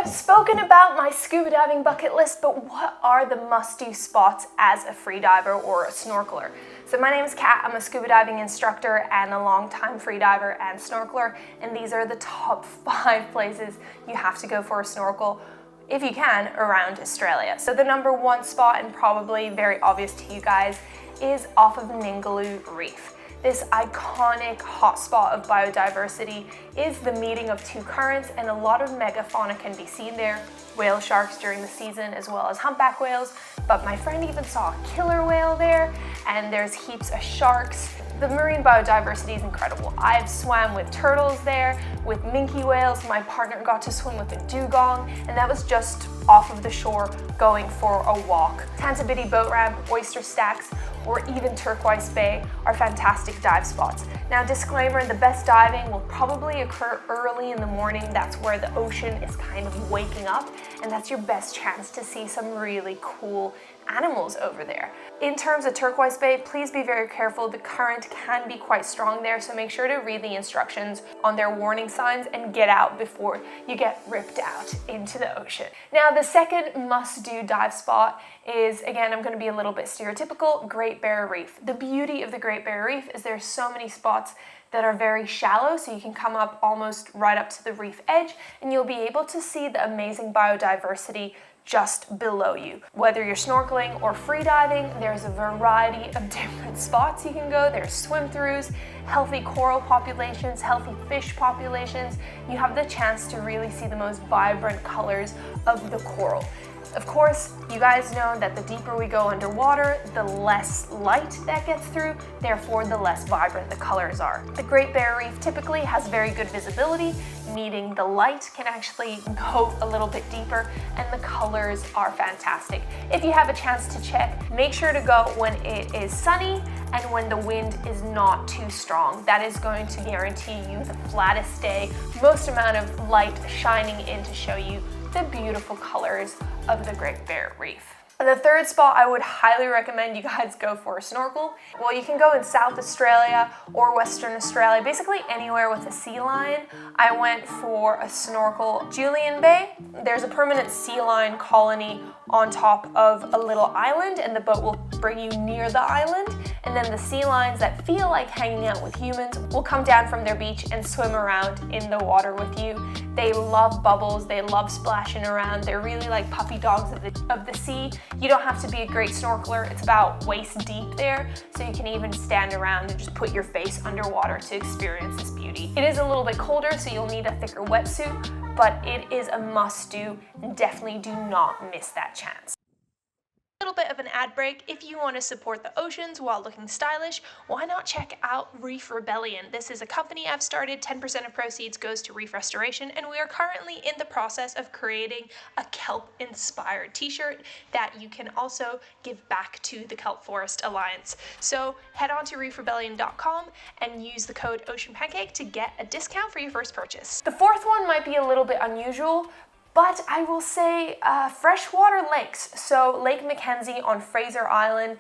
I've spoken about my scuba diving bucket list, but what are the must-do spots as a freediver or a snorkeler? So my name is Kat, I'm a scuba diving instructor and a longtime freediver and snorkeler, and these are the top 5 places you have to go for a snorkel, if you can, around Australia. So the number 1 spot, and probably very obvious to you guys, is off of Ningaloo Reef. This iconic hotspot of biodiversity is the meeting of 2 currents, and a lot of megafauna can be seen there. Whale sharks during the season, as well as humpback whales, but my friend even saw a killer whale there, and there's heaps of sharks. The marine biodiversity is incredible. I've swam with turtles there, with minke whales. My partner got to swim with a dugong, and that was just off of the shore going for a walk. Tantabiddi boat ramp, oyster stacks, or even Turquoise Bay are fantastic dive spots. Now, disclaimer, the best diving will probably occur early in the morning. That's where the ocean is kind of waking up, and that's your best chance to see some really cool animals over there. In terms of Turquoise Bay, please be very careful. The current can be quite strong there, so make sure to read the instructions on their warning signs and get out before you get ripped out into the ocean. Now, the second must-do dive spot is, again, I'm going to be a little bit stereotypical, Great Barrier Reef. The beauty of the Great Barrier Reef is there's so many spots that are very shallow, so you can come up almost right up to the reef edge, and you'll be able to see the amazing biodiversity just below you. Whether you're snorkeling or freediving, there's a variety of different spots you can go. There's swim-throughs, healthy coral populations, healthy fish populations. You have the chance to really see the most vibrant colors of the coral. Of course, you guys know that the deeper we go underwater, the less light that gets through, therefore the less vibrant the colors are. The Great Barrier Reef typically has very good visibility, meaning the light can actually go a little bit deeper and the colors are fantastic. If you have a chance to check, make sure to go when it is sunny and when the wind is not too strong. That is going to guarantee you the flattest day, most amount of light shining in to show you the beautiful colors of the Great Barrier Reef. The third spot I would highly recommend you guys go for a snorkel. Well, you can go in South Australia or Western Australia, basically anywhere with a sea lion. I went for a snorkel Julian Bay. There's a permanent sea lion colony on top of a little island, and the boat will bring you near the island, and then the sea lions that feel like hanging out with humans will come down from their beach and swim around in the water with you. They love bubbles, they love splashing around. They're really like puppy dogs of the sea. You don't have to be a great snorkeler. It's about waist deep there, so you can even stand around and just put your face underwater to experience this beauty. It is a little bit colder, so you'll need a thicker wetsuit, but it is a must-do, and definitely do not miss that chance. A little bit of an ad break. If you want to support the oceans while looking stylish, why not check out Reef Rebellion? This is a company I've started. 10% of proceeds goes to reef restoration, and we are currently in the process of creating a kelp-inspired t-shirt that you can also give back to the Kelp Forest Alliance. So head on to reefrebellion.com and use the code OceanPancake to get a discount for your first purchase. The fourth one might be a little bit unusual, but I will say freshwater lakes. So Lake Mackenzie on Fraser Island,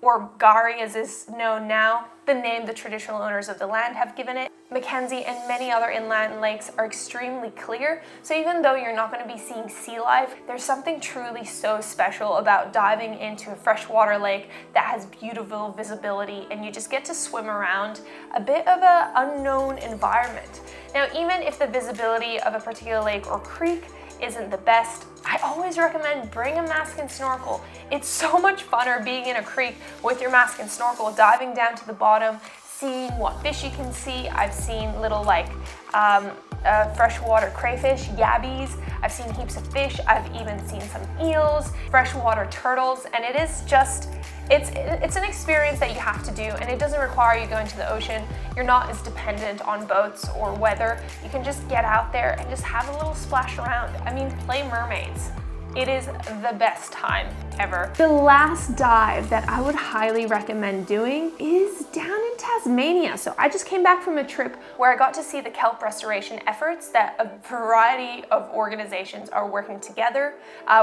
or Gari as is known now, the name the traditional owners of the land have given it. Mackenzie and many other inland lakes are extremely clear, so even though you're not going to be seeing sea life, there's something truly so special about diving into a freshwater lake that has beautiful visibility, and you just get to swim around a bit of an unknown environment. Now, even if the visibility of a particular lake or creek isn't the best, I always recommend bring a mask and snorkel. It's so much funner being in a creek with your mask and snorkel, diving down to the bottom, seeing what fish you can see. I've seen little freshwater crayfish, yabbies. I've seen heaps of fish. I've even seen some eels, freshwater turtles, and it is just, it's an experience that you have to do, and it doesn't require you going to the ocean. You're not as dependent on boats or weather. You can just get out there and just have a little splash around. I mean, play mermaids. It is the best time ever. The last dive that I would highly recommend doing is down in Tasmania. So I just came back from a trip where I got to see the kelp restoration efforts that a variety of organizations are working together.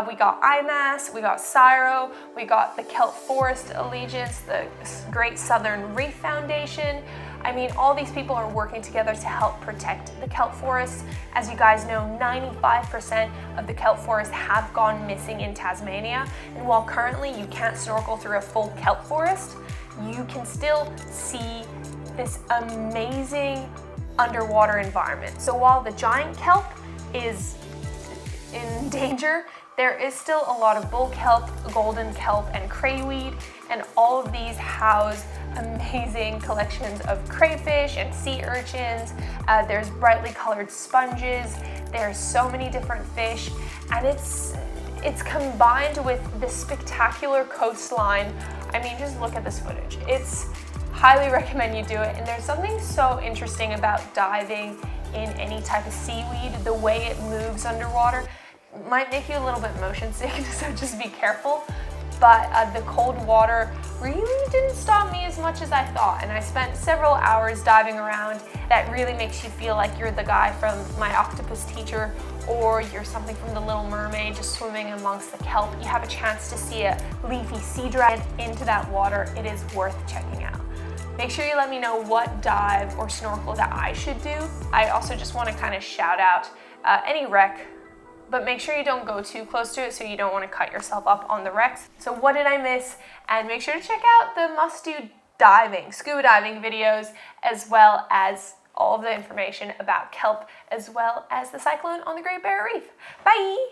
We got IMAS, we got CSIRO, we got the Kelp Forest Alliance, the Great Southern Reef Foundation. I mean, all these people are working together to help protect the kelp forests. As you guys know, 95% of the kelp forests have gone missing in Tasmania, and while currently you can't snorkel through a full kelp forest, you can still see this amazing underwater environment. So while the giant kelp is in danger, there is still a lot of bull kelp, golden kelp, and crayweed, and all of these house amazing collections of crayfish and sea urchins. There's brightly colored sponges. There's so many different fish, and it's combined with this spectacular coastline. I mean, just look at this footage. It's highly recommend you do it. And there's something so interesting about diving in any type of seaweed. The way it moves underwater might make you a little bit motion sick, so just be careful. But the cold water really didn't stop me as much as I thought, and I spent several hours diving around. That really makes you feel like you're the guy from My Octopus Teacher, or you're something from The Little Mermaid, just swimming amongst the kelp. You have a chance to see a leafy sea dragon into that water. It is worth checking out. Make sure you let me know what dive or snorkel that I should do. I also just want to kind of shout out any wreck, but make sure you don't go too close to it, so you don't want to cut yourself up on the wrecks. So what did I miss? And make sure to check out the must-do diving, scuba diving videos, as well as all of the information about kelp, as well as the cyclone on the Great Barrier Reef. Bye!